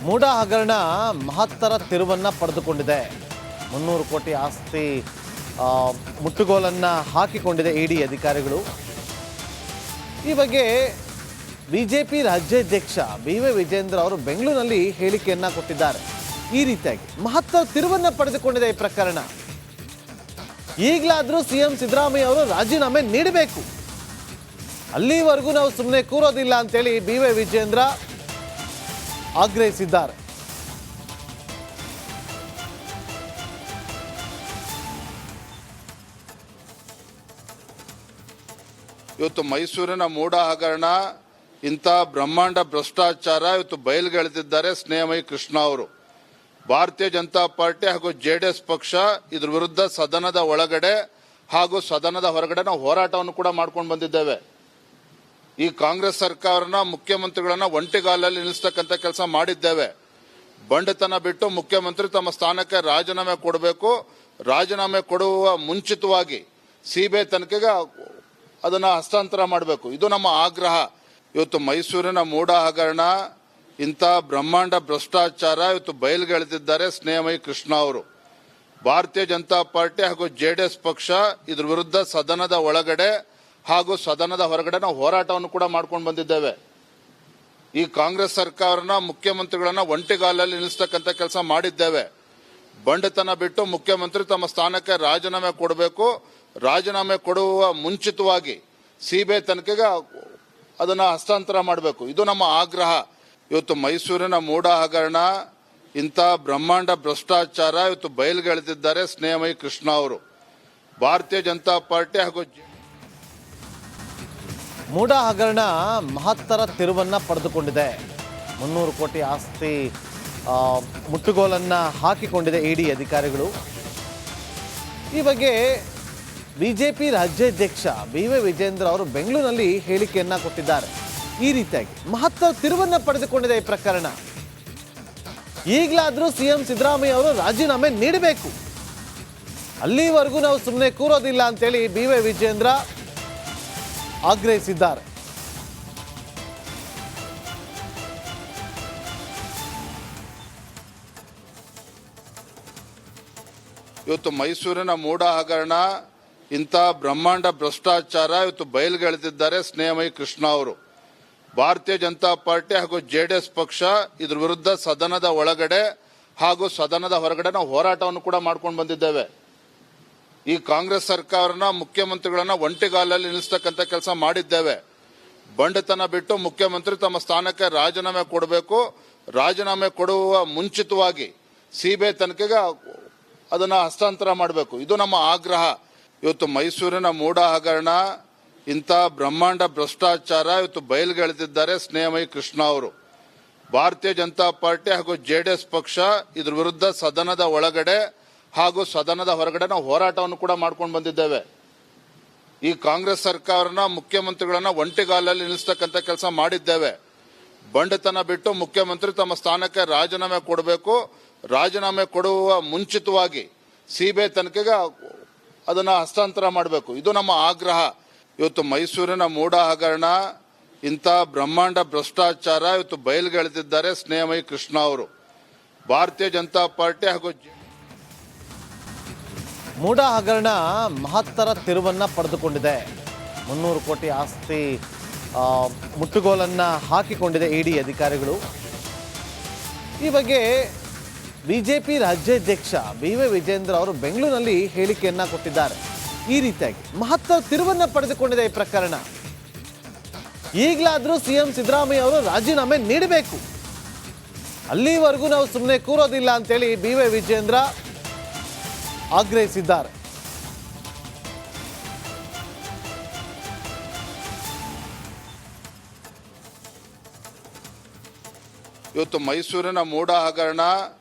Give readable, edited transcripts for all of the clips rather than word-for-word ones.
ಮೂಡ ಹಗರಣ ಮಹತ್ತರ ತಿರುವನ್ನ ಪಡೆದುಕೊಂಡಿದೆ. 300 ಕೋಟಿ ಆಸ್ತಿ ಮುಟ್ಟುಗೋಲನ್ನ ಹಾಕಿಕೊಂಡಿದೆ ಇಡಿ ಅಧಿಕಾರಿಗಳು. ಈ ಬಗ್ಗೆ ಬಿಜೆಪಿ ರಾಜ್ಯಾಧ್ಯಕ್ಷ ಬಿ.ವೈ. ವಿಜೇಂದ್ರ ಅವರು ಬೆಂಗಳೂರಿನಲ್ಲಿ ಹೇಳಿಕೆಯನ್ನ ಕೊಟ್ಟಿದ್ದಾರೆ. ಈ ರೀತಿಯಾಗಿ ಮಹತ್ತರ ತಿರುವನ್ನ ಪಡೆದುಕೊಂಡಿದೆ ಈ ಪ್ರಕರಣ. ಈಗಲಾದರೂ ಸಿಎಂ ಸಿದ್ದರಾಮಯ್ಯ ಅವರು ರಾಜೀನಾಮೆ ನೀಡಬೇಕು, ಅಲ್ಲಿವರೆಗೂ ನಾವು ಸುಮ್ಮನೆ ಕೂರೋದಿಲ್ಲ ಅಂತೇಳಿ ಬಿ.ವೈ. ವಿಜೇಂದ್ರ ಆಗ್ರಹಿಸಿದ್ದಾರೆ. ಇವತ್ತು ಮೈಸೂರಿನ ಮೂಡ ಹಗರಣ ಇಂಥ ಬ್ರಹ್ಮಾಂಡ ಭ್ರಷ್ಟಾಚಾರ ಇವತ್ತು ಬಯಲುಗೆಳೆದಿದ್ದಾರೆ ಸ್ನೇಹಮಯಿ ಕೃಷ್ಣ ಅವರು. ಭಾರತೀಯ ಜನತಾ ಪಾರ್ಟಿ ಹಾಗೂ ಜೆಡಿಎಸ್ ಪಕ್ಷ ಇದ್ರ ವಿರುದ್ಧ ಸದನದ ಒಳಗಡೆ ಹಾಗೂ ಸದನದ ಹೊರಗಡೆ ನಾವು ಹೋರಾಟವನ್ನು ಕೂಡ ಮಾಡ್ಕೊಂಡು ಬಂದಿದ್ದೇವೆ. ಈ ಕಾಂಗ್ರೆಸ್ ಸರ್ಕಾರನ ಮುಖ್ಯಮಂತ್ರಿಗಳನ್ನ ಒಂಟಿಗಾಲಲ್ಲಿ ನಿಲ್ಲಿಸ್ತಕ್ಕಂಥ ಕೆಲಸ ಮಾಡಿದ್ದೇವೆ. ಬಂಡತನ ಬಿಟ್ಟು ಮುಖ್ಯಮಂತ್ರಿ ತಮ್ಮ ಸ್ಥಾನಕ್ಕೆ ರಾಜೀನಾಮೆ ಕೊಡಬೇಕು. ರಾಜೀನಾಮೆ ಕೊಡುವ ಮುಂಚಿತವಾಗಿ ಸಿಬಿಐ ತನಿಖೆಗೆ ಅದನ್ನ ಹಸ್ತಾಂತರ ಮಾಡಬೇಕು. ಇದು ನಮ್ಮ ಆಗ್ರಹ. ಇವತ್ತು ಮೈಸೂರಿನ ಮೂಡ ಹಗರಣ ಇಂಥ ಬ್ರಹ್ಮಾಂಡ ಭ್ರಷ್ಟಾಚಾರ ಇವತ್ತು ಬಯಲುಗೆಳೆದಿದ್ದಾರೆ ಸ್ನೇಹಮಯಿ ಕೃಷ್ಣ ಅವರು. ಭಾರತೀಯ ಜನತಾ ಪಾರ್ಟಿ ಹಾಗೂ ಜೆಡಿಎಸ್ ಪಕ್ಷ ಇದ್ರ ವಿರುದ್ಧ ಸದನದ ಒಳಗಡೆ ಹಾಗೂ ಸದನದ ಹೊರಗಡೆ ನಾವು ಹೋರಾಟವನ್ನು ಕೂಡ ಮಾಡ್ಕೊಂಡು ಬಂದಿದ್ದೇವೆ. ಈ ಕಾಂಗ್ರೆಸ್ ಸರ್ಕಾರನ ಮುಖ್ಯಮಂತ್ರಿಗಳನ್ನ ಒಂಟಿಗಾಲಲ್ಲಿ ನಿಲ್ಲಿಸ್ತಕ್ಕಂಥ ಕೆಲಸ ಮಾಡಿದ್ದೇವೆ. ಬಂಡತನ ಬಿಟ್ಟು ಮುಖ್ಯಮಂತ್ರಿ ತಮ್ಮ ಸ್ಥಾನಕ್ಕೆ ರಾಜೀನಾಮೆ ಕೊಡಬೇಕು. ರಾಜೀನಾಮೆ ಕೊಡುವ ಮುಂಚಿತವಾಗಿ ಸಿಬಿಐ ತನಿಖೆಗೆ ಅದನ್ನ ಹಸ್ತಾಂತರ ಮಾಡಬೇಕು. ಇದು ನಮ್ಮ ಆಗ್ರಹ. ಇವತ್ತು ಮೈಸೂರಿನ ಮೂಡ ಹಗರಣ ಇಂಥ ಬ್ರಹ್ಮಾಂಡ ಭ್ರಷ್ಟಾಚಾರ ಇವತ್ತು ಬಯಲುಗೆಳೆದಿದ್ದಾರೆ ಸ್ನೇಹಮಯಿ ಕೃಷ್ಣ ಅವರು. ಭಾರತೀಯ ಜನತಾ ಪಾರ್ಟಿ ಹಾಗೂ ಮೂಡ ಹಗರಣ ಮಹತ್ತರ ತಿರುವನ್ನ ಪಡೆದುಕೊಂಡಿದೆ. 300 ಕೋಟಿ ಆಸ್ತಿ ಮುಟ್ಟುಗೋಲನ್ನ ಹಾಕಿಕೊಂಡಿದೆ ಇಡಿ ಅಧಿಕಾರಿಗಳು. ಈ ಬಗ್ಗೆ ಬಿಜೆಪಿ ರಾಜ್ಯಾಧ್ಯಕ್ಷ ಬಿ.ವೈ. ವಿಜೇಂದ್ರ ಅವರು ಬೆಂಗಳೂರಿನಲ್ಲಿ ಹೇಳಿಕೆಯನ್ನ ಕೊಟ್ಟಿದ್ದಾರೆ. ಈ ರೀತಿಯಾಗಿ ಮಹತ್ತರ ತಿರುವನ್ನ ಪಡೆದುಕೊಂಡಿದೆ ಈ ಪ್ರಕರಣ. ಈಗಲಾದರೂ ಸಿಎಂ ಸಿದ್ದರಾಮಯ್ಯ ಅವರು ರಾಜೀನಾಮೆ ನೀಡಬೇಕು, ಅಲ್ಲಿವರೆಗೂ ನಾವು ಸುಮ್ಮನೆ ಕೂರೋದಿಲ್ಲ ಅಂತೇಳಿ ಬಿ.ವೈ. ವಿಜೇಂದ್ರ ಆಗ್ರಹಿಸಿದ್ದಾರೆ. ಇವತ್ತು ಮೈಸೂರಿನ ಮೂಡ ಹಗರಣ ಇಂಥ ಬ್ರಹ್ಮಾಂಡ ಭ್ರಷ್ಟಾಚಾರ ಇವತ್ತು ಬಯಲುಗೆಳೆದಿದ್ದಾರೆ ಸ್ನೇಹಮಯಿ ಕೃಷ್ಣ ಅವರು. ಭಾರತೀಯ ಜನತಾ ಪಾರ್ಟಿ ಹಾಗೂ ಜೆಡಿಎಸ್ ಪಕ್ಷ ಇದ್ರ ವಿರುದ್ಧ ಸದನದ ಒಳಗಡೆ ಹಾಗೂ ಸದನದ ಹೊರಗಡೆ ನಾವು ಹೋರಾಟವನ್ನು ಕೂಡ ಮಾಡ್ಕೊಂಡು ಬಂದಿದ್ದೇವೆ. ಈ ಕಾಂಗ್ರೆಸ್ ಸರ್ಕಾರನ ಮುಖ್ಯಮಂತ್ರಿಗಳನ್ನ ಒಂಟಿಗಾಲಲ್ಲಿ ನಿಲ್ಲಿಸ್ತಕ್ಕಂಥ ಕೆಲಸ ಮಾಡಿದ್ದೇವೆ. ಬಂಡತನ ಬಿಟ್ಟು ಮುಖ್ಯಮಂತ್ರಿ ತಮ್ಮ ಸ್ಥಾನಕ್ಕೆ ರಾಜೀನಾಮೆ ಕೊಡಬೇಕು. ರಾಜೀನಾಮೆ ಕೊಡುವ ಮುಂಚಿತವಾಗಿ ಸಿಬಿಐ ತನಿಖೆಗೆ ಅದನ್ನ ಹಸ್ತಾಂತರ ಮಾಡಬೇಕು. ಇದು ನಮ್ಮ ಆಗ್ರಹ. ಇವತ್ತು ಮೈಸೂರಿನ ಮೂಡ ಹಗರಣ ಇಂಥ ಬ್ರಹ್ಮಾಂಡ ಭ್ರಷ್ಟಾಚಾರ ಇವತ್ತು ಬಯಲುಗೆಳೆದಿದ್ದಾರೆ ಸ್ನೇಹಮಯಿ ಕೃಷ್ಣ ಅವರು. ಭಾರತೀಯ ಜನತಾ ಪಾರ್ಟಿ ಹಾಗೂ ಜೆಡಿಎಸ್ ಪಕ್ಷ ಇದ್ರ ವಿರುದ್ಧ ಸದನದ ಒಳಗಡೆ ಹಾಗೂ ಸದನದ ಹೊರಗಡೆ ನಾವು ಹೋರಾಟವನ್ನು ಕೂಡ ಮಾಡ್ಕೊಂಡು ಬಂದಿದ್ದೇವೆ. ಈ ಕಾಂಗ್ರೆಸ್ ಸರ್ಕಾರನ ಮುಖ್ಯಮಂತ್ರಿಗಳನ್ನ ಒಂಟಿಗಾಲಲ್ಲಿ ನಿಲ್ಲಿಸ್ತಕ್ಕಂಥ ಕೆಲಸ ಮಾಡಿದ್ದೇವೆ. ಬಂಡತನ ಬಿಟ್ಟು ಮುಖ್ಯಮಂತ್ರಿ ತಮ್ಮ ಸ್ಥಾನಕ್ಕೆ ರಾಜೀನಾಮೆ ಕೊಡಬೇಕು. ರಾಜೀನಾಮೆ ಕೊಡುವ ಮುಂಚಿತವಾಗಿ ಸಿಬಿಐ ತನಿಖೆಗೆ ಅದನ್ನ ಹಸ್ತಾಂತರ ಮಾಡಬೇಕು. ಇದು ನಮ್ಮ ಆಗ್ರಹ. ಇವತ್ತು ಮೈಸೂರಿನ ಮೂಡ ಹಗರಣ ಇಂಥ ಬ್ರಹ್ಮಾಂಡ ಭ್ರಷ್ಟಾಚಾರ ಇವತ್ತು ಬಯಲುಗೆಳೆದಿದ್ದಾರೆ ಸ್ನೇಹಮಯಿ ಕೃಷ್ಣ ಅವರು. ಭಾರತೀಯ ಜನತಾ ಪಾರ್ಟಿ ಹಾಗೂ ಮೂಡ ಹಗರಣ ಮಹತ್ತರ ತಿರುವನ್ನ ಪಡೆದುಕೊಂಡಿದೆ. 300 ಕೋಟಿ ಆಸ್ತಿ ಮುಟ್ಟುಗೋಲನ್ನ ಹಾಕಿಕೊಂಡಿದೆ ಇಡಿ ಅಧಿಕಾರಿಗಳು. ಈ ಬಗ್ಗೆ ಬಿಜೆಪಿ ರಾಜ್ಯಾಧ್ಯಕ್ಷ ಬಿ.ವೈ. ವಿಜೇಂದ್ರ ಅವರು ಬೆಂಗಳೂರಿನಲ್ಲಿ ಹೇಳಿಕೆಯನ್ನ ಕೊಟ್ಟಿದ್ದಾರೆ. ಈ ರೀತಿಯಾಗಿ ಮಹತ್ತರ ತಿರುವನ್ನ ಪಡೆದುಕೊಂಡಿದೆ ಈ ಪ್ರಕರಣ. ಈಗಲಾದರೂ ಸಿಎಂ ಸಿದ್ದರಾಮಯ್ಯ ಅವರು ರಾಜೀನಾಮೆ ನೀಡಬೇಕು, ಅಲ್ಲಿವರೆಗೂ ನಾವು ಸುಮ್ಮನೆ ಕೂರೋದಿಲ್ಲ ಅಂತೇಳಿ ಬಿ.ವೈ. ವಿಜೇಂದ್ರ ಆಗ್ರಹಿಸಿದ್ದಾರೆ. ಇವತ್ತು ಮೈಸೂರಿನ ಮೂಡ ಹಗರಣ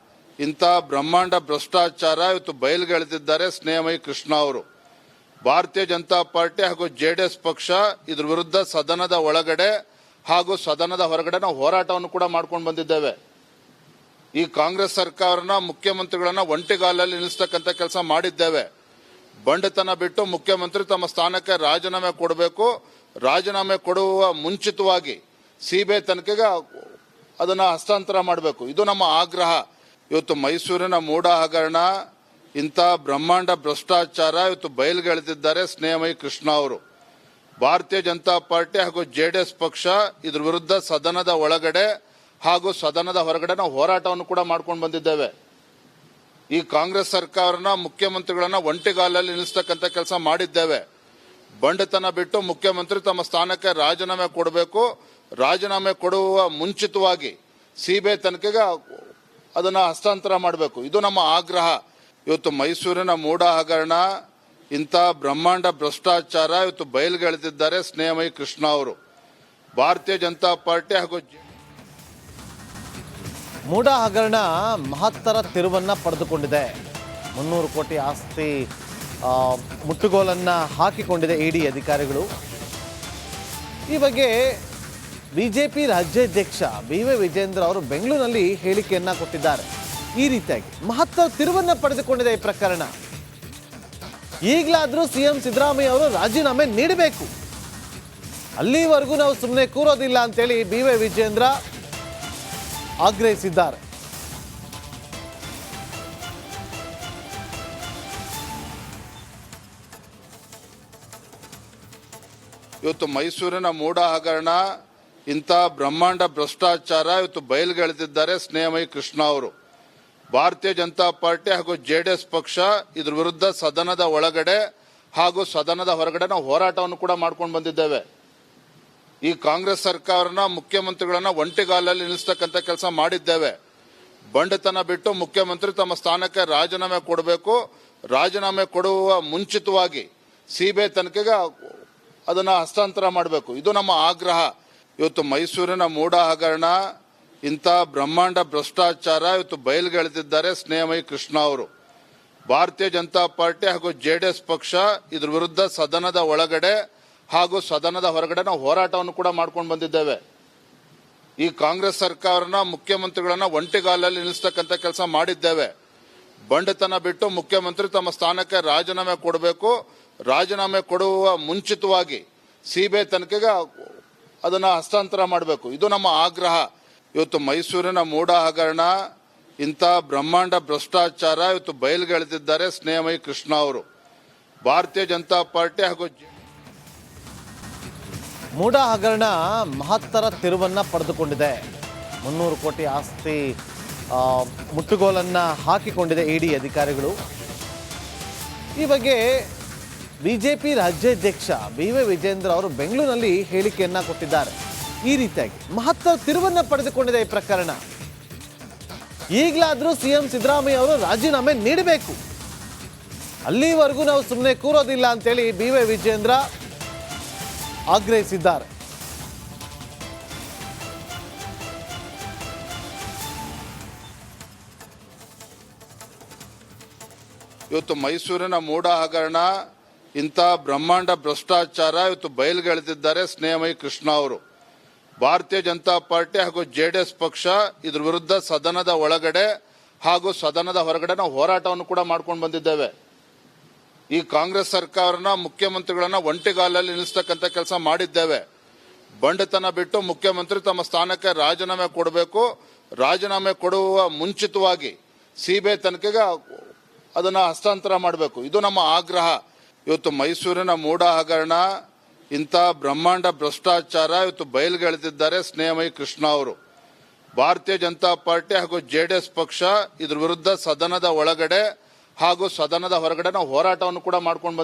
ಇಂಥ ಬ್ರಹ್ಮಾಂಡ ಭ್ರಷ್ಟಾಚಾರ ಇವತ್ತು ಬಯಲುಗೆಳೆದಿದ್ದಾರೆ ಸ್ನೇಹಮಯಿ ಕೃಷ್ಣ ಅವರು. ಭಾರತೀಯ ಜನತಾ ಪಾರ್ಟಿ ಹಾಗೂ ಜೆಡಿಎಸ್ ಪಕ್ಷ ಇದ್ರ ವಿರುದ್ಧ ಸದನದ ಒಳಗಡೆ ಹಾಗೂ ಸದನದ ಹೊರಗಡೆ ನಾವು ಹೋರಾಟವನ್ನು ಕೂಡ ಮಾಡ್ಕೊಂಡು ಬಂದಿದ್ದೇವೆ. ಈ ಕಾಂಗ್ರೆಸ್ ಸರ್ಕಾರನ ಮುಖ್ಯಮಂತ್ರಿಗಳನ್ನ ಒಂಟಿಗಾಲಲ್ಲಿ ನಿಲ್ಲಿಸ್ತಕ್ಕಂಥ ಕೆಲಸ ಮಾಡಿದ್ದೇವೆ. ಬಂಡತನ ಬಿಟ್ಟು ಮುಖ್ಯಮಂತ್ರಿ ತಮ್ಮ ಸ್ಥಾನಕ್ಕೆ ರಾಜೀನಾಮೆ ಕೊಡಬೇಕು. ರಾಜೀನಾಮೆ ಕೊಡುವ ಮುಂಚಿತವಾಗಿ ಸಿಬಿಐ ತನಿಖೆಗೆ ಅದನ್ನ ಹಸ್ತಾಂತರ ಮಾಡಬೇಕು. ಇದು ನಮ್ಮ ಆಗ್ರಹ. ಇವತ್ತು ಮೈಸೂರಿನ ಮೂಡ ಹಗರಣ, ಇಂಥ ಬ್ರಹ್ಮಾಂಡ ಭ್ರಷ್ಟಾಚಾರ ಇವತ್ತು ಬಯಲ್ಗೆಳೆದಿದ್ದಾರೆ ಸ್ನೇಹಮಯಿ ಕೃಷ್ಣ ಅವರು. ಭಾರತೀಯ ಜನತಾ ಪಾರ್ಟಿ ಹಾಗೂ JDS ಪಕ್ಷ ಇದ್ರ ವಿರುದ್ಧ ಸದನದ ಒಳಗಡೆ ಹಾಗೂ ಸದನದ ಹೊರಗಡೆ ನಾವು ಹೋರಾಟವನ್ನು ಕೂಡ ಮಾಡ್ಕೊಂಡು ಬಂದಿದ್ದೇವೆ. ಈ ಕಾಂಗ್ರೆಸ್ ಸರ್ಕಾರನ, ಮುಖ್ಯಮಂತ್ರಿಗಳನ್ನ ಒಂಟಿಗಾಲಲ್ಲಿ ನಿಲ್ಲಿಸ್ತಕ್ಕಂಥ ಕೆಲಸ ಮಾಡಿದ್ದೇವೆ. ಬಂಡತನ ಬಿಟ್ಟು ಮುಖ್ಯಮಂತ್ರಿ ತಮ್ಮ ಸ್ಥಾನಕ್ಕೆ ರಾಜೀನಾಮೆ ಕೊಡಬೇಕು. ರಾಜೀನಾಮೆ ಕೊಡುವ ಮುಂಚಿತವಾಗಿ CBI ತನಿಖೆಗೆ ಅದನ್ನ ಹಸ್ತಾಂತರ ಮಾಡಬೇಕು. ಇದು ನಮ್ಮ ಆಗ್ರಹ. ಇವತ್ತು ಮೈಸೂರಿನ ಮೂಡ ಹಗರಣ, ಇಂಥ ಬ್ರಹ್ಮಾಂಡ ಭ್ರಷ್ಟಾಚಾರ ಇವತ್ತು ಬಯಲ್ಗೆಳೆದಿದ್ದಾರೆ ಸ್ನೇಹಮಯಿ ಕೃಷ್ಣ ಅವರು. ಭಾರತೀಯ ಜನತಾ ಪಾರ್ಟಿ ಹಾಗೂ ಮೂಡ ಹಗರಣ ಮಹತ್ತರ ತಿರುವನ್ನ ಪಡೆದುಕೊಂಡಿದೆ. 300 ಕೋಟಿ ಆಸ್ತಿ ಮುಟ್ಟುಗೋಲನ್ನ ಹಾಕಿಕೊಂಡಿದೆ ಇಡಿ ಅಧಿಕಾರಿಗಳು. ಈ ಬಗ್ಗೆ ಬಿಜೆಪಿ ರಾಜ್ಯಾಧ್ಯಕ್ಷ BY ವಿಜೇಂದ್ರ ಅವರು ಬೆಂಗಳೂರಿನಲ್ಲಿ ಹೇಳಿಕೆಯನ್ನ ಕೊಟ್ಟಿದ್ದಾರೆ. ಈ ರೀತಿಯಾಗಿ ಮಹತ್ತರ ತಿರುವನ್ನ ಪಡೆದುಕೊಂಡಿದೆ ಈ ಪ್ರಕರಣ. ಈಗಲಾದರೂ CM ಸಿದ್ದರಾಮಯ್ಯ ಅವರು ರಾಜೀನಾಮೆ ನೀಡಬೇಕು, ಅಲ್ಲಿವರೆಗೂ ನಾವು ಸುಮ್ಮನೆ ಕೂರೋದಿಲ್ಲ ಅಂತೇಳಿ BY ವಿಜೇಂದ್ರ ಆಗ್ರಹಿಸಿದ್ದಾರೆ. ಇವತ್ತು ಮೈಸೂರಿನ ಮೂಡ ಹಗರಣ, ಇಂಥ ಬ್ರಹ್ಮಾಂಡ ಭ್ರಷ್ಟಾಚಾರ ಇವತ್ತು ಬಯಲ್ಗೆಳೆದಿದ್ದಾರೆ ಸ್ನೇಹಮಯಿ ಕೃಷ್ಣ ಅವರು. ಭಾರತೀಯ ಜನತಾ ಪಾರ್ಟಿ ಹಾಗೂ JDS ಪಕ್ಷ ಇದ್ರ ವಿರುದ್ಧ ಸದನದ ಒಳಗಡೆ ಹಾಗೂ ಸದನದ ಹೊರಗಡೆ ನಾವು ಹೋರಾಟವನ್ನು ಕೂಡ ಮಾಡ್ಕೊಂಡು ಬಂದಿದ್ದೇವೆ. ಈ ಕಾಂಗ್ರೆಸ್ ಸರ್ಕಾರನ, ಮುಖ್ಯಮಂತ್ರಿಗಳನ್ನ ಒಂಟಿಗಾಲಲ್ಲಿ ನಿಲ್ಲಿಸ್ತಕ್ಕಂಥ ಕೆಲಸ ಮಾಡಿದ್ದೇವೆ. ಬಂಡತನ ಬಿಟ್ಟು ಮುಖ್ಯಮಂತ್ರಿ ತಮ್ಮ ಸ್ಥಾನಕ್ಕೆ ರಾಜೀನಾಮೆ ಕೊಡಬೇಕು. ರಾಜೀನಾಮೆ ಕೊಡುವ ಮುಂಚಿತವಾಗಿ CBI ತನಿಖೆಗೆ ಅದನ್ನ ಹಸ್ತಾಂತರ ಮಾಡಬೇಕು. ಇದು ನಮ್ಮ ಆಗ್ರಹ. ಇವತ್ತು ಮೈಸೂರಿನ ಮೂಡ ಹಗರಣ, ಇಂಥ ಬ್ರಹ್ಮಾಂಡ ಭ್ರಷ್ಟಾಚಾರ ಇವತ್ತು ಬಯಲ್ಗೆಳೆದಿದ್ದಾರೆ ಸ್ನೇಹಮಯಿ ಕೃಷ್ಣ ಅವರು. ಭಾರತೀಯ ಜನತಾ ಪಾರ್ಟಿ ಹಾಗೂ JDS ಪಕ್ಷ ಇದ್ರ ವಿರುದ್ಧ ಸದನದ ಒಳಗಡೆ ಹಾಗೂ ಸದನದ ಹೊರಗಡೆ ನಾವು ಹೋರಾಟವನ್ನು ಕೂಡ ಮಾಡ್ಕೊಂಡು ಬಂದಿದ್ದೇವೆ. ಈ ಕಾಂಗ್ರೆಸ್ ಸರ್ಕಾರನ, ಮುಖ್ಯಮಂತ್ರಿಗಳನ್ನ ಒಂಟಿಗಾಲಲ್ಲಿ ನಿಲ್ಲಿಸ್ತಕ್ಕಂಥ ಕೆಲಸ ಮಾಡಿದ್ದೇವೆ. ಬಂಡತನ ಬಿಟ್ಟು ಮುಖ್ಯಮಂತ್ರಿ ತಮ್ಮ ಸ್ಥಾನಕ್ಕೆ ರಾಜೀನಾಮೆ ಕೊಡಬೇಕು. ರಾಜೀನಾಮೆ ಕೊಡುವ ಮುಂಚಿತವಾಗಿ CBI ತನಿಖೆಗೆ ಅದನ್ನ ಹಸ್ತಾಂತರ ಮಾಡಬೇಕು. ಇದು ನಮ್ಮ ಆಗ್ರಹ. ಇವತ್ತು ಮೈಸೂರಿನ ಮೂಡ ಹಗರಣ, ಇಂಥ ಬ್ರಹ್ಮಾಂಡ ಭ್ರಷ್ಟಾಚಾರ ಇವತ್ತು ಬಯಲ್ಗೆಳೆದಿದ್ದಾರೆ ಸ್ನೇಹಮಯಿ ಕೃಷ್ಣ ಅವರು. ಭಾರತೀಯ ಜನತಾ ಪಾರ್ಟಿ ಹಾಗೂ ಮೂಡ ಹಗರಣ ಮಹತ್ತರ ತಿರುವನ್ನ ಪಡೆದುಕೊಂಡಿದೆ. 300 ಕೋಟಿ ಆಸ್ತಿ ಮುಟ್ಟುಗೋಲನ್ನ ಹಾಕಿಕೊಂಡಿದೆ ಇಡಿ ಅಧಿಕಾರಿಗಳು. ಈ ಬಗ್ಗೆ ಬಿಜೆಪಿ ರಾಜ್ಯಾಧ್ಯಕ್ಷ BY ವಿಜೇಂದ್ರ ಅವರು ಬೆಂಗಳೂರಿನಲ್ಲಿ ಹೇಳಿಕೆಯನ್ನ ಕೊಟ್ಟಿದ್ದಾರೆ. ಈ ರೀತಿಯಾಗಿ ಮಹತ್ತರ ತಿರುವನ್ನ ಪಡೆದುಕೊಂಡಿದೆ ಈ ಪ್ರಕರಣ. ಈಗಲಾದರೂ CM ಸಿದ್ದರಾಮಯ್ಯ ಅವರು ರಾಜೀನಾಮೆ ನೀಡಬೇಕು, ಅಲ್ಲಿವರೆಗೂ ನಾವು ಸುಮ್ಮನೆ ಕೂರೋದಿಲ್ಲ ಅಂತೇಳಿ BY ವಿಜೇಂದ್ರ ಆಗ್ರಹಿಸಿದ್ದಾರೆ. ಇವತ್ತು ಮೈಸೂರಿನ ಮೂಡ ಹಗರಣ, ಇಂಥ ಬ್ರಹ್ಮಾಂಡ ಭ್ರಷ್ಟಾಚಾರ ಇವತ್ತು ಬಯಲ್ಗೆಳೆದಿದ್ದಾರೆ ಸ್ನೇಹಮಯಿ ಕೃಷ್ಣ ಅವರು. ಭಾರತೀಯ ಜನತಾ ಪಾರ್ಟಿ ಹಾಗೂ JDS ಪಕ್ಷ ಇದ್ರ ವಿರುದ್ಧ ಸದನದ ಒಳಗಡೆ ಹಾಗೂ ಸದನದ ಹೊರಗಡೆ ನಾವು ಹೋರಾಟವನ್ನು ಕೂಡ ಮಾಡ್ಕೊಂಡು ಬಂದಿದ್ದೇವೆ. ಈ ಕಾಂಗ್ರೆಸ್ ಸರ್ಕಾರನ, ಮುಖ್ಯಮಂತ್ರಿಗಳನ್ನ ಒಂಟಿಗಾಲಲ್ಲಿ ನಿಲ್ಲಿಸ್ತಕ್ಕಂಥ ಕೆಲಸ ಮಾಡಿದ್ದೇವೆ. ಬಂಡತನ ಬಿಟ್ಟು ಮುಖ್ಯಮಂತ್ರಿ ತಮ್ಮ ಸ್ಥಾನಕ್ಕೆ ರಾಜೀನಾಮೆ ಕೊಡಬೇಕು. ರಾಜೀನಾಮೆ ಕೊಡುವ ಮುಂಚಿತವಾಗಿ CBI ತನಿಖೆಗೆ ಅದನ್ನ ಹಸ್ತಾಂತರ ಮಾಡಬೇಕು. ಇದು ನಮ್ಮ ಆಗ್ರಹ. ಇವತ್ತು ಮೈಸೂರಿನ ಮೂಡ ಹಗರಣ, ಇಂಥ ಬ್ರಹ್ಮಾಂಡ ಭ್ರಷ್ಟಾಚಾರ ಇವತ್ತು ಬಯಲ್ಗೆಳೆದಿದ್ದಾರೆ ಸ್ನೇಹಮಯಿ ಕೃಷ್ಣ ಅವರು. ಭಾರತೀಯ ಜನತಾ ಪಾರ್ಟಿ ಹಾಗೂ JDS ಪಕ್ಷ ಇದ್ರ ವಿರುದ್ಧ ಸದನದ ಒಳಗಡೆ ಹಾಗೂ ಸದನದ ಹೊರಗಡೆ ನಾವು ಹೋರಾಟವನ್ನು ಕೂಡ ಮಾಡ್ಕೊಂಡು ಬಂದಿದ್ದೇವೆ.